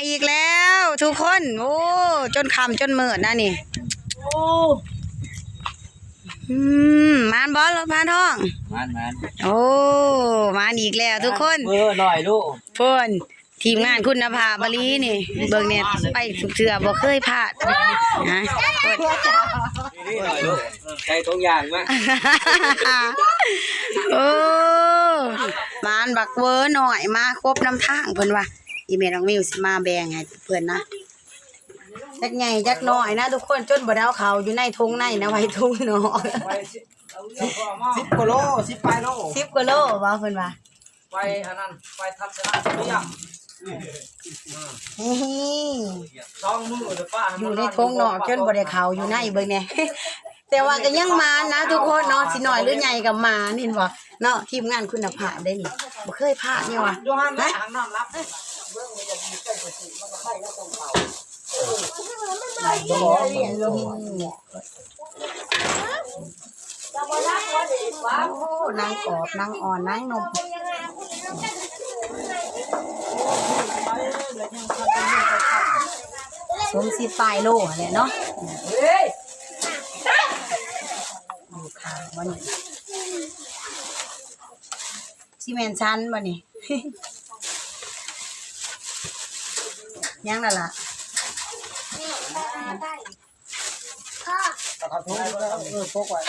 อีกแล้วทุกคนโอ้จนค่ำจนมืดนะนี่โอ้มานบอลพานทองมันโอ้มานอีกแล้วทุกคนหน่อยลูกพ่นทีมงานคุณภาพบรีนี่เบิ่งเนี่ยไปสุกเสือบ่เคยพลาดนะนี่หน่อยลูกใจตรงอย่างมากโอ้มานบักเวอหน่อยมาครบน้ำทางเพิ่นว่าอีเมลน้องมิวสิมาแบ่งให้เพิ่นนะจักใหญ่จักน้อยนะทุกคนจนบ่ได้เอาเขาอยู่ในทุ่งในนะไว้ทุ่งเนาะ10 กิโล10 ปลายโล10 กิโลว่าเพิ่นว่าไปอันนั้นไปทัศนะเรียบอยู่ในทุ่งเนาะจนบ่ได้เขาอยู่ในเบิ่งเนี่ยแต่ว่าก็ยังมานะทุกคนเนาะสิน้อยหรือใหญ่ก็มานี่บ่เนาะทีมงานคุณภาพได้นี่บ่เคยพลาดเนี่ยว่ะฮะนางกรอบนางอ่อนนางนมสมสิปลายโลเนี่ยเนาะอยู่ข้างวันนี้ซีเมนชั้นวันนี้ยังนั่นล่ะขอโทษพกไว้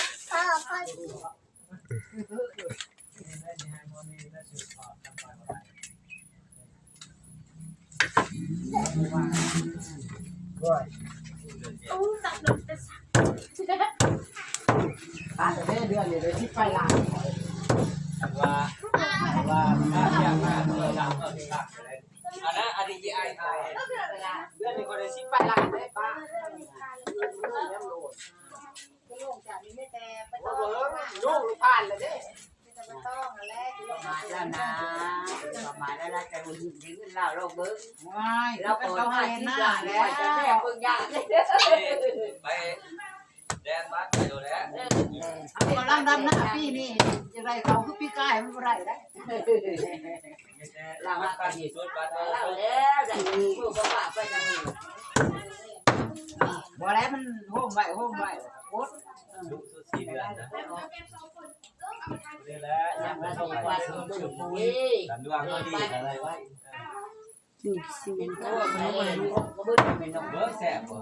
เดือนนี้เลยที่ไปหลังว่าอย่างมากเลยดังอันนั้นอันนี้ไอ้ไทยเดือนนี้ก็ได้10 ไปหลังได้ป้าลูกผ่านเลยเด้มาแล้วนะมาแล้วนะแต่บุญถึงเราเราเบิ้งเราเปิดมาที่หลังแล้วจะแม่เบิ้งยากไปแดนบัดไปดูแลกำลังดำหน้าพี่นี่จะไรเขาคือพี่กายมันไรได้เรามากันที่สุดบัดเราแล้วแต่ผู้ก็ว่าไปจังนี้บ่แล้วมันโฮมไว้โคตรลูกสุด4 เดือนนะนี่แหละ ยังไม่ต้องว่าสุดปุ๋ย สันดวงก็ดีอะไรไว้นี่ซีเมนต์ก็บ่ได้ลูกบ่ได้เป็นน้องเบ้อแซ่บบ่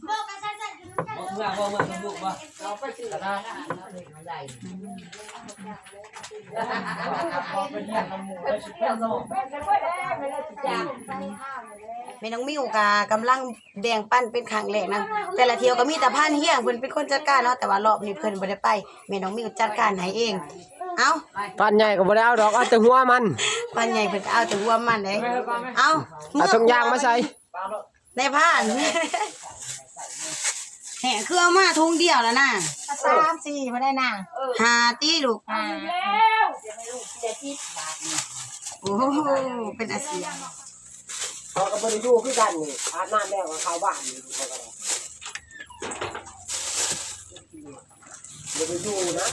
เมื่อลูกบ่เราไปซื้อร้านอาหารเนาะเลยใหญ่แม่น้องมิวกำลังแดงปั้นเป็นครั้งแรกนะแต่ละเที่ยวก็มีแต่พานเฮียงเพิ่นเป็นคนจัดการเนาะแต่ว่ารอบนี้เพิ่นบ่ได้ไปแม่น้องมิวจัดการให้เองเอ้าปันใหญ่ก็บ่ได้เอาดอกเอาแต่หัวมันปันใหญ่เพิ่นก็เอาแต่หัวมันเด้เอ้าเอาถุงยางมาใส่ในพานแห่คือเอามาทุงเดียวแล้วนะ3 4บ่ได้น่ะ5ตีลูกแล้วจะให้ลูกเสีย10 บาทนี่โอ้เป็นอาเซียเขาก็บ่ได้อยู่คือกันนี่อาบน้ำแล้วก็เข้าบ้านนี่เขาก็บ่ได้อยู่นะ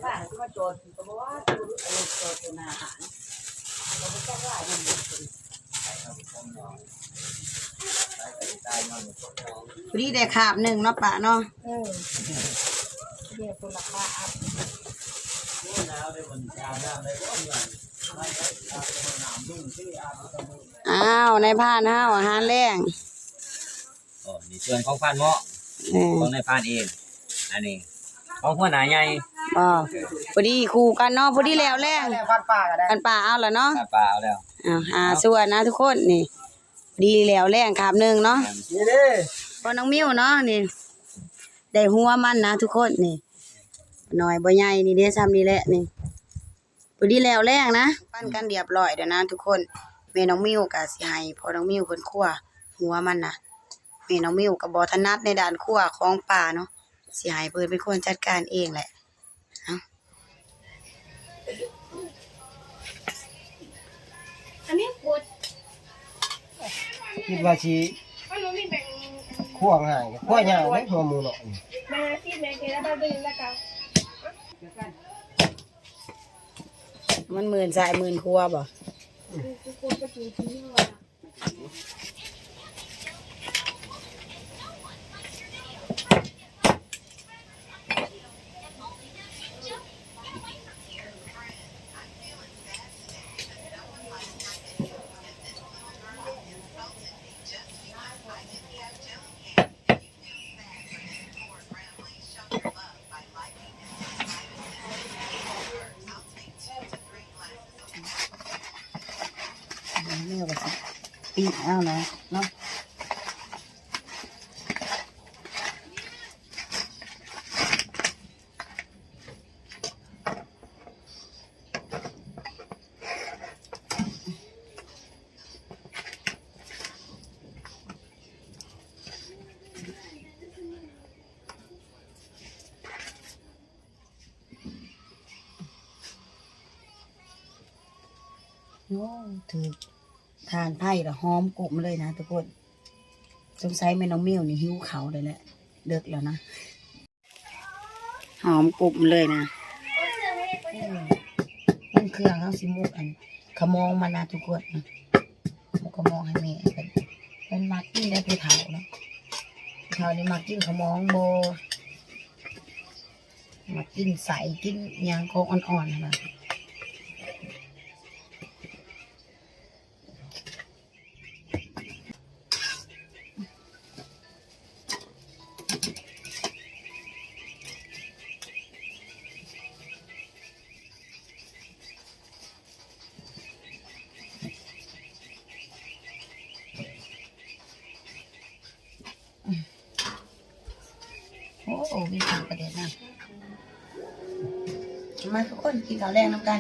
บ้านก็โจรก็บ่ว่าโจรเป็นอาหารเราบ่ต้องว่าอย่างนี้พอดีได้ขาบหนึ่งเนาะป่าเนาะเดี๋ยวคนละค่าอัพอ้าวในพานห้าวอาหารแรงนี่ส่วนของพานเหมาะของในพานเองอันนี้ของหัวหน้าใหญ่พอดีคู่กันเนาะพอดีแล้วแรงปันป่าเอาแล้วเนาะป่าเอาแล้วส่วนนะทุกคนนี่ดีแล้วแรงขาบหนึ่งเนาะนี่เด้พอน้องมิ้วเนาะนี่ได้หัวมันนะทุกคนนี่หน่อยบ่ใหญ่นี่เด้ซ้ำนี่แหละนี่พอดีแล้วแรงนะปั้นกันเรียบร้อยเด้อนะทุกคนแม่น้องมิ้วก็สิให้พอน้องมิ้วเพิ่นคั่วหัวมันนะแม่น้องมิ้วก็บ่ถนัดในด้านคั่วของป่าเนาะสิให้เพิ่นเป็นคนจัดการเองแหละอันนี้ปวดคิดว่าสิคั่วง่ายคั่วยาวเลยหัวหมูเนาะมาที่แม่เกล้าบ้านเป็นแล้วกัน มันหมื่นสายหมื่นครัวบ่ กูจะกินที่ว่า แม่ก็สิปีกเอานะเนาะโอ้ถือทานไผ่ละหอมกลุ่มเลยนะทุกคนสงสัยแม่น้องมิ้วนี่หิวเขาเลยแหละเลิกแล้วนะหอมกลุ่มเลยนะมันเครื่องเขาสิมุกอันขมองมานะทุกคนนะมุกขมองให้แม่เป็นมักกินได้ไปเผาเนาะเผานี่มักกินขมองโบมักกินใสกินยางของอ่อนๆนะโอ้มีข่าวประเด็นนะมาทุกคนกินข้าวแรงน้ำกัน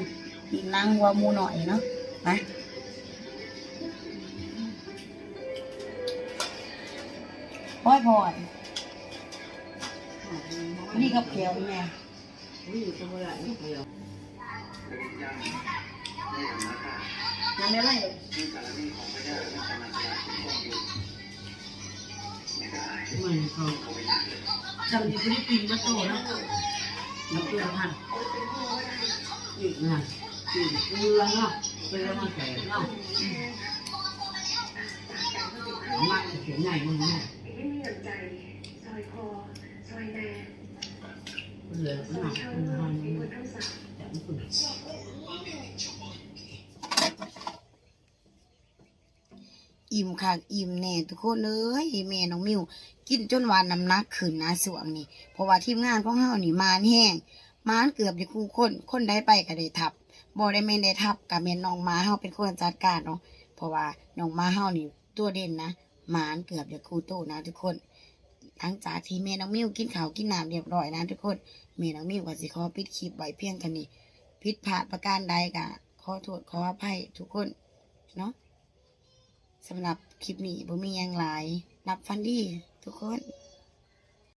กินนางวัวหมูหน่อยเนาะมาพ่อยนี่กับเขียวแม่น้ำไม่ไรเลยจำดีฟิลิปปินส์มาโตนะน้ำเกลือพันเกลือเนาะเกลือมาใส่เนาะมากเสียงใหญ่มึงเนาะไม่มีน้ำใจซอยคอซอยแดงเหลือหนักมันอิ่มค่ะอิ่มแน่ทุกคนเลยแม่น้องมิวกินจนวานน้ำหนักขึ้นนะสวงนี่เพราะว่าทีมงานของเฮานี่มานแห้งมานเกือบจะคู่คนได้ไปก็ได้ทับบ่ได้แม่นได้ทับกับแม่น้องมาเฮาเป็นคนจัดการเนาะเพราะว่าน้องมาเฮานี่ตัวเด่นนะมานเกือบจะคู่โตนะทุกคนหลังจากที่แม่น้องมิวกินข้าวกินน้ำเรียบร้อยนะทุกคนแม่น้องมิวก็สิขอปิดคลิปไว้เพียงเท่านี้ผิดพลาดประการใดก็ขอโทษขออภัยทุกคนเนาะสำหรับคลิปนี้บ่มีหยังหลายนับฟันดีทุกคน